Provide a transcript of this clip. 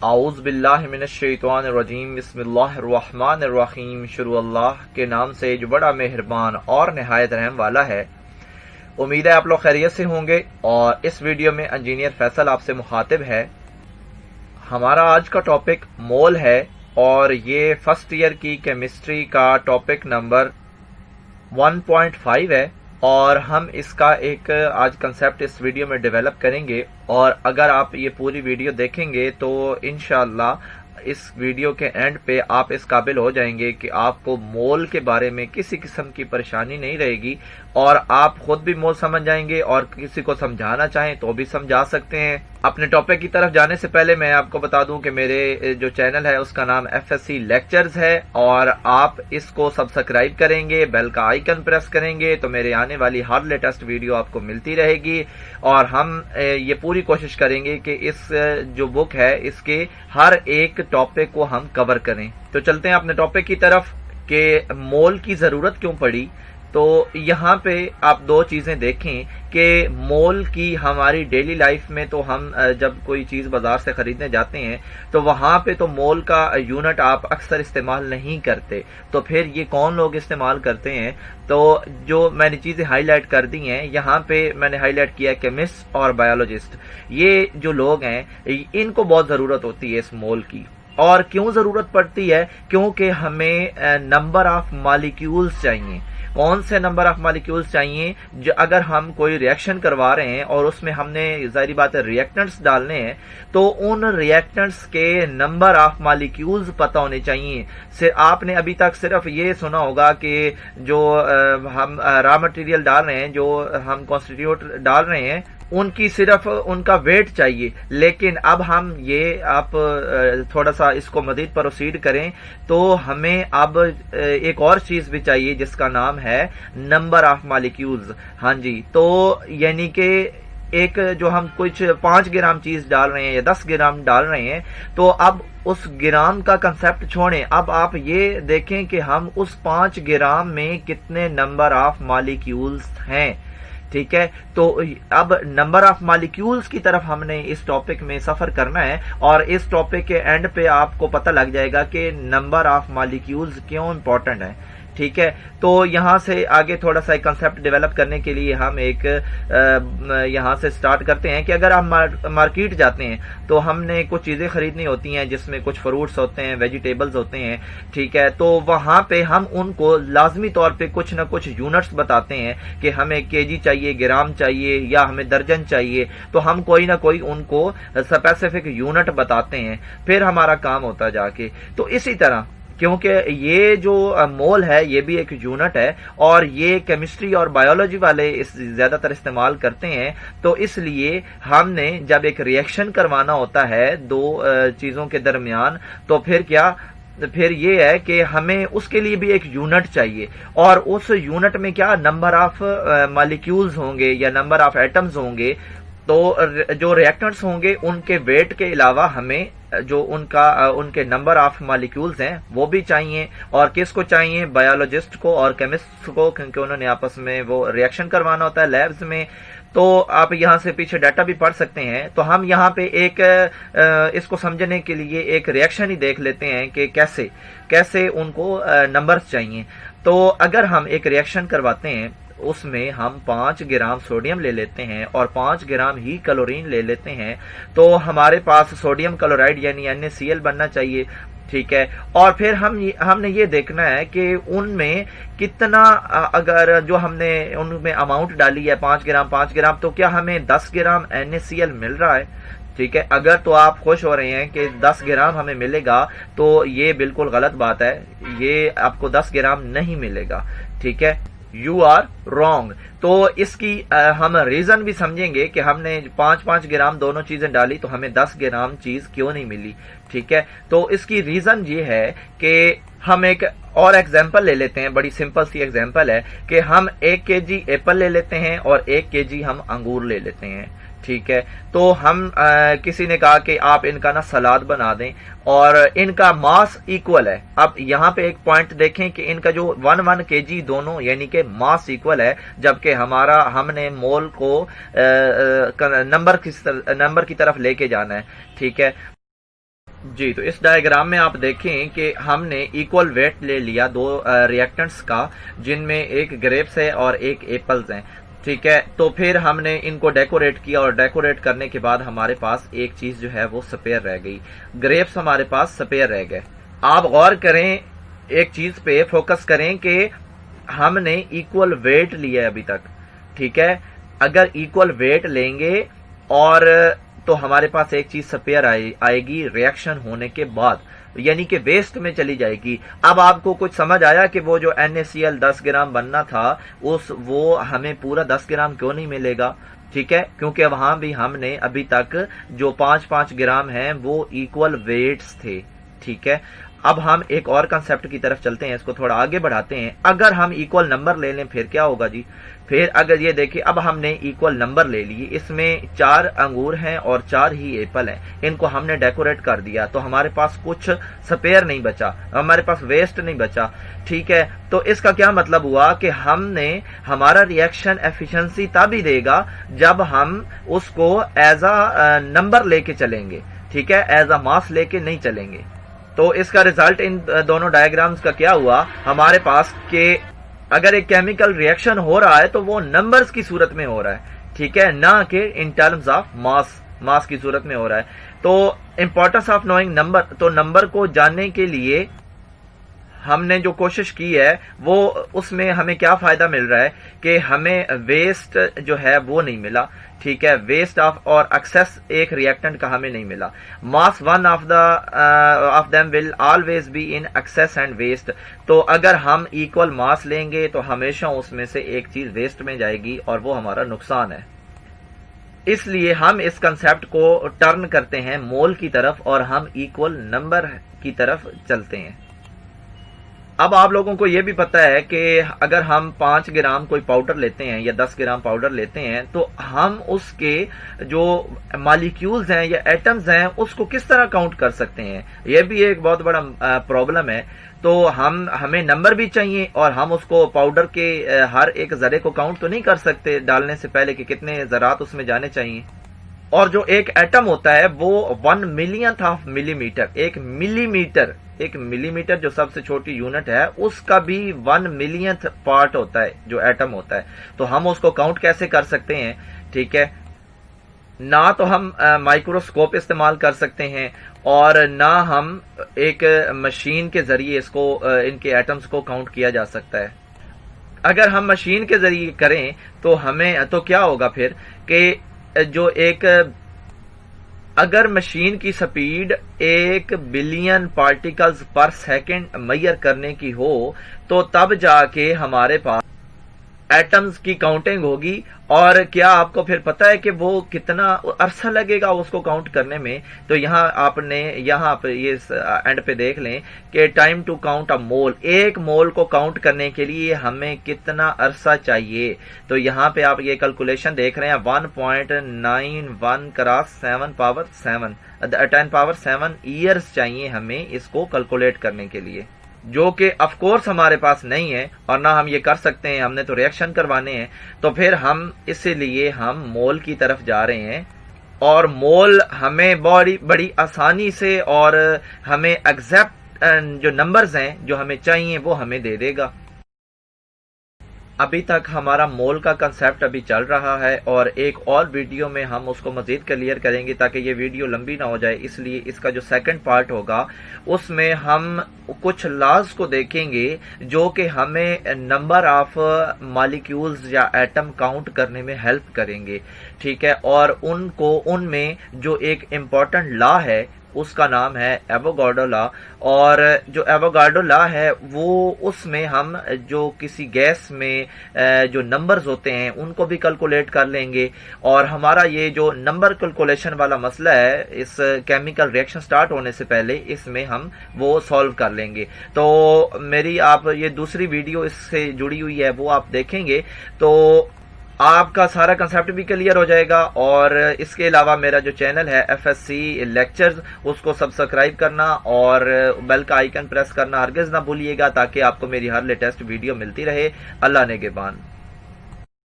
اعوذ باللہ من الشیطان الرجیم بسم اللہ الرحمن الرحیم شروع اللہ کے نام سے جو بڑا مہربان اور نہایت رحم والا ہے۔ امید ہے آپ لوگ خیریت سے ہوں گے، اور اس ویڈیو میں انجینئر فیصل آپ سے مخاطب ہے۔ ہمارا آج کا ٹاپک مول ہے، اور یہ فرسٹ ایئر کی کیمسٹری کا ٹاپک نمبر 1.5 ہے، اور ہم اس کا ایک آج کنسیپٹ اس ویڈیو میں ڈیولپ کریں گے، اور اگر آپ یہ پوری ویڈیو دیکھیں گے تو انشاءاللہ اس ویڈیو کے اینڈ پہ آپ اس قابل ہو جائیں گے کہ آپ کو مول کے بارے میں کسی قسم کی پریشانی نہیں رہے گی، اور آپ خود بھی مول سمجھ جائیں گے، اور کسی کو سمجھانا چاہیں تو بھی سمجھا سکتے ہیں۔ اپنے ٹاپک کی طرف جانے سے پہلے میں آپ کو بتا دوں کہ میرے جو چینل ہے اس کا نام FSC لیکچرز ہے، اور آپ اس کو سبسکرائب کریں گے، بیل کا آئیکن پریس کریں گے تو میرے آنے والی ہر لیٹسٹ ویڈیو آپ کو ملتی رہے گی، اور ہم یہ پوری کوشش کریں گے کہ اس جو بک ہے اس کے ہر ایک ٹاپک کو ہم کور کریں۔ تو چلتے ہیں اپنے ٹاپک کی طرف کہ مول کی ضرورت کیوں پڑی۔ تو یہاں پہ آپ دو چیزیں دیکھیں کہ مول کی ہماری ڈیلی لائف میں تو ہم جب کوئی چیز بازار سے خریدنے جاتے ہیں تو وہاں پہ تو مول کا یونٹ آپ اکثر استعمال نہیں کرتے، تو پھر یہ کون لوگ استعمال کرتے ہیں؟ تو جو میں نے چیزیں ہائی لائٹ کر دی ہیں یہاں پہ میں نے ہائی لائٹ کیا کیمسٹ اور بایولوجسٹ، یہ جو لوگ ہیں ان کو بہت ضرورت ہوتی ہے اس مول کی۔ اور کیوں ضرورت پڑتی ہے؟ کیونکہ ہمیں نمبر آف مالیکیولز چاہیے۔ کون سے نمبر آف مالیکیولز چاہیے؟ جو اگر ہم کوئی ریئیکشن کروا رہے ہیں اور اس میں ہم نے ظاہری بات ہے ریئیکٹنٹس ڈالنے ہیں، تو ان ریئیکٹنٹس کے نمبر آف مالیکیولز پتہ ہونے چاہیے۔ آپ نے ابھی تک صرف یہ سنا ہوگا کہ جو ہم را مٹیریل ڈال رہے ہیں، جو ہم کانسٹیٹیوٹ ڈال رہے ہیں، ان کی صرف ان کا ویٹ چاہیے، لیکن اب ہم یہ آپ تھوڑا سا اس کو مزید پروسیڈ کریں تو ہمیں اب ایک اور چیز بھی چاہیے جس کا نام ہے نمبر آف مالیکیولز۔ ہاں جی، تو یعنی کہ ایک جو ہم کچھ 5 گرام چیز ڈال رہے ہیں یا 10 گرام ڈال رہے ہیں، تو اب اس گرام کا کنسیپٹ چھوڑیں، اب آپ یہ دیکھیں کہ ہم اس 5 گرام میں کتنے نمبر آف مالیکیولز ہیں۔ ٹھیک ہے، تو اب نمبر آف مالیکیولز کی طرف ہم نے اس ٹاپک میں سفر کرنا ہے، اور اس ٹاپک کے اینڈ پہ آپ کو پتہ لگ جائے گا کہ نمبر آف مالیکیولز کیوں امپورٹنٹ ہے۔ ٹھیک ہے، تو یہاں سے آگے تھوڑا سا ایک کنسیپٹ ڈیولپ کرنے کے لیے ہم ایک یہاں سے سٹارٹ کرتے ہیں کہ اگر ہم مارکیٹ جاتے ہیں تو ہم نے کچھ چیزیں خریدنی ہوتی ہیں جس میں کچھ فروٹس ہوتے ہیں، ویجیٹیبلز ہوتے ہیں۔ ٹھیک ہے، تو وہاں پہ ہم ان کو لازمی طور پہ کچھ نہ کچھ یونٹس بتاتے ہیں کہ ہمیں kg چاہیے، گرام چاہیے، یا ہمیں درجن چاہیے، تو ہم کوئی نہ کوئی ان کو اسپیسیفک یونٹ بتاتے ہیں، پھر ہمارا کام ہوتا جا کے۔ تو اسی طرح کیونکہ یہ جو مول ہے یہ بھی ایک یونٹ ہے، اور یہ کیمسٹری اور بایولوجی والے زیادہ تر استعمال کرتے ہیں، تو اس لیے ہم نے جب ایک ریئیکشن کروانا ہوتا ہے دو چیزوں کے درمیان، تو پھر یہ ہے کہ ہمیں اس کے لیے بھی ایک یونٹ چاہیے، اور اس یونٹ میں کیا نمبر آف مالیکیولز ہوں گے یا نمبر آف ایٹمز ہوں گے۔ تو جو ریئیکٹنٹس ہوں گے ان کے ویٹ کے علاوہ ہمیں جو ان کے نمبر آف مالیکیولز ہیں وہ بھی چاہیے، اور کس کو چاہیے؟ بایولوجسٹ کو اور کیمسٹ کو، کیونکہ انہوں نے آپس میں وہ ریئیکشن کروانا ہوتا ہے لیبز میں۔ تو آپ یہاں سے پیچھے ڈیٹا بھی پڑھ سکتے ہیں۔ تو ہم یہاں پہ ایک اس کو سمجھنے کے لیے ایک ریئیکشن ہی دیکھ لیتے ہیں کہ کیسے ان کو نمبرز چاہیے۔ تو اگر ہم ایک ریئیکشن کرواتے ہیں، اس میں ہم 5 گرام سوڈیم لے لیتے ہیں اور 5 گرام ہی کلورین لے لیتے ہیں، تو ہمارے پاس سوڈیم کلورائڈ یعنی NaCl بننا چاہیے۔ ٹھیک ہے، اور پھر ہم نے یہ دیکھنا ہے کہ ان میں کتنا، اگر جو ہم نے ان میں اماؤنٹ ڈالی ہے 5 گرام، تو کیا ہمیں 10 گرام NaCl مل رہا ہے؟ ٹھیک ہے، اگر تو آپ خوش ہو رہے ہیں کہ 10 گرام ہمیں ملے گا تو یہ بالکل غلط بات ہے، یہ آپ کو 10 گرام نہیں ملے گا۔ ٹھیک ہے، یو آر رانگ۔ تو اس کی ہم ریزن بھی سمجھیں گے کہ ہم نے 5 گرام دونوں چیزیں ڈالی تو ہمیں 10 گرام چیز کیوں نہیں ملی۔ ٹھیک ہے، تو اس کی ریزن یہ ہے کہ ہم ایک اور ایگزامپل لے لیتے ہیں، بڑی سمپل سی ایگزامپل ہے کہ ہم 1 kg ایپل لے لیتے ہیں اور 1 kg ہم انگور لے لیتے ہیں۔ ٹھیک ہے، تو ہم کسی نے کہا کہ آپ ان کا نا سلاد بنا دیں، اور ان کا ماس ایکول ہے۔ اب یہاں پہ ایک پوائنٹ دیکھیں کہ ان کا جو 1 kg دونوں یعنی کہ ماس ایکول ہے، جبکہ ہم نے مول کو نمبر کی طرف لے کے جانا ہے۔ ٹھیک ہے، جی، تو اس ڈائیگرام میں آپ دیکھیں کہ ہم نے ایکول ویٹ لے لیا دو ریئیکٹنٹس کا، جن میں ایک گریپس ہے اور ایک ایپلز ہیں، ٹھیک ہے. تو پھر ہم نے ان کو ڈیکوریٹ کیا، اور ڈیکوریٹ کرنے کے بعد ہمارے پاس ایک چیز جو ہے وہ سپیئر رہ گئی، گریپس ہمارے پاس سپیئر رہ گئے. آپ غور کریں، ایک چیز پہ فوکس کریں کہ ہم نے ایکول ویٹ لیا ہے ابھی تک، ٹھیک ہے. اگر ایکول ویٹ لیں گے اور تو ہمارے پاس ایک چیز سپیئر آئے گی ریئیکشن ہونے کے بعد، یعنی کہ ویسٹ میں چلی جائے گی. اب آپ کو کچھ سمجھ آیا کہ وہ جو NaCl 10 گرام بننا تھا وہ ہمیں پورا 10 گرام کیوں نہیں ملے گا؟ ٹھیک ہے، کیونکہ وہاں بھی ہم نے ابھی تک جو 5 گرام ہیں وہ ایکول ویٹس تھے، ٹھیک ہے. اب ہم ایک اور کنسپٹ کی طرف چلتے ہیں، اس کو تھوڑا آگے بڑھاتے ہیں. اگر ہم ایکول نمبر لے لیں پھر کیا ہوگا جی؟ پھر اگر یہ دیکھیں، اب ہم نے ایکول نمبر لے لیے، اس میں 4 انگور ہیں اور 4 ہی ایپل ہیں، ان کو ہم نے ڈیکوریٹ کر دیا، تو ہمارے پاس کچھ سپیئر نہیں بچا، ہمارے پاس ویسٹ نہیں بچا، ٹھیک ہے. تو اس کا کیا مطلب ہوا کہ ہمارا ریئیکشن ایفیشنسی تب ہی دے گا جب ہم اس کو ایز اے نمبر لے کے چلیں گے، ٹھیک ہے، ایز اے ماس لے کے نہیں چلیں گے. تو اس کا ریزلٹ ان دونوں ڈائیگرامز کا کیا ہوا ہمارے پاس کہ اگر ایک کیمیکل ریئیکشن ہو رہا ہے تو وہ نمبرز کی صورت میں ہو رہا ہے، ٹھیک ہے، نہ کہ ان ٹرمز آف ماس کی صورت میں ہو رہا ہے. تو امپورٹنس آف نوئنگ نمبر، تو نمبر کو جاننے کے لیے ہم نے جو کوشش کی ہے وہ اس میں ہمیں کیا فائدہ مل رہا ہے کہ ہمیں ویسٹ جو ہے وہ نہیں ملا، ٹھیک ہے، ویسٹ اور ایکسس ایک ریئیکٹنٹ کا ہمیں نہیں ملا. Most one of them will always be in excess and waste. تو اگر ہم ایکول ماس لیں گے تو ہمیشہ اس میں سے ایک چیز ویسٹ میں جائے گی اور وہ ہمارا نقصان ہے. اس لیے ہم اس کنسپٹ کو ٹرن کرتے ہیں مول کی طرف اور ہم ایکول نمبر کی طرف چلتے ہیں. اب آپ لوگوں کو یہ بھی پتا ہے کہ اگر ہم 5 گرام کوئی پاؤڈر لیتے ہیں یا 10 گرام پاؤڈر لیتے ہیں تو ہم اس کے جو مالیکیولز ہیں یا ایٹمز ہیں اس کو کس طرح کاؤنٹ کر سکتے ہیں؟ یہ بھی ایک بہت بڑا پرابلم ہے. تو ہمیں نمبر بھی چاہیے اور ہم اس کو پاؤڈر کے ہر ایک ذرے کو کاؤنٹ تو نہیں کر سکتے ڈالنے سے پہلے کہ کتنے ذرات اس میں جانے چاہیے. اور جو ایک ایٹم ہوتا ہے وہ 1 ملینتھ آف ملی میٹر، ایک ملی میٹر جو سب سے چھوٹی یونٹ ہے اس کا بھی 1 ملینتھ پارٹ ہوتا ہے جو ایٹم ہوتا ہے. تو ہم اس کو کاؤنٹ کیسے کر سکتے ہیں؟ ٹھیک ہے، نہ تو ہم مائکروسکوپ استعمال کر سکتے ہیں اور نہ ہم ایک مشین کے ذریعے اس کو ان کے ایٹمز کو کاؤنٹ کیا جا سکتا ہے. اگر ہم مشین کے ذریعے کریں تو کیا ہوگا پھر کہ جو اگر مشین کی speed 1 billion particles per second measure کرنے کی ہو تو تب جا کے ہمارے پاس ایٹمز کی کاؤنٹنگ ہوگی. اور کیا آپ کو پھر پتا ہے کہ وہ کتنا عرصہ لگے گا اس کو کاؤنٹ کرنے میں؟ تو یہاں پہ یہ اینڈ پہ دیکھ لیں کہ ٹائم ٹو کاؤنٹ اے مول، ایک مول کو کاؤنٹ کرنے کے لیے ہمیں کتنا عرصہ چاہیے. تو یہاں پہ آپ یہ کیلکولیشن دیکھ رہے ہیں 1.91 کراس 7 پاور 7 10 پاور 7 ایئرز چاہیے ہمیں اس کو کیلکولیٹ کرنے کے لیے، جو کہ آف کورس ہمارے پاس نہیں ہے اور نہ ہم یہ کر سکتے ہیں، ہم نے تو ریئیکشن کروانے ہیں. تو پھر ہم اسی لیے ہم مول کی طرف جا رہے ہیں اور مول ہمیں بڑی آسانی سے اور ہمیں ایگزیکٹ جو نمبرز ہیں جو ہمیں چاہیے وہ ہمیں دے دے گا. ابھی تک ہمارا مول کا کنسیپٹ ابھی چل رہا ہے اور ایک اور ویڈیو میں ہم اس کو مزید کلیئر کریں گے تاکہ یہ ویڈیو لمبی نہ ہو جائے. اس لیے اس کا جو سیکنڈ پارٹ ہوگا اس میں ہم کچھ لاز کو دیکھیں گے جو کہ ہمیں نمبر آف مالیکیولز یا ایٹم کاؤنٹ کرنے میں ہیلپ کریں گے، ٹھیک ہے. اور ان میں جو ایک امپورٹنٹ لا ہے اس کا نام ہے ایووگاڈرو لا. اور جو ایووگاڈرو لا ہے وہ اس میں ہم جو کسی گیس میں جو نمبرز ہوتے ہیں ان کو بھی کیلکولیٹ کر لیں گے. اور ہمارا یہ جو نمبر کیلکولیشن والا مسئلہ ہے اس کیمیکل ریئیکشن سٹارٹ ہونے سے پہلے اس میں ہم وہ سالو کر لیں گے. تو میری آپ یہ دوسری ویڈیو اس سے جڑی ہوئی ہے وہ آپ دیکھیں گے تو آپ کا سارا کنسیپٹ بھی کلیئر ہو جائے گا. اور اس کے علاوہ میرا جو چینل ہے FSC لیکچرز اس کو سبسکرائب کرنا اور بیل کا آئیکن پریس کرنا ہرگز نہ بھولیے گا تاکہ آپ کو میری ہر لیٹسٹ ویڈیو ملتی رہے. اللہ نگہبان.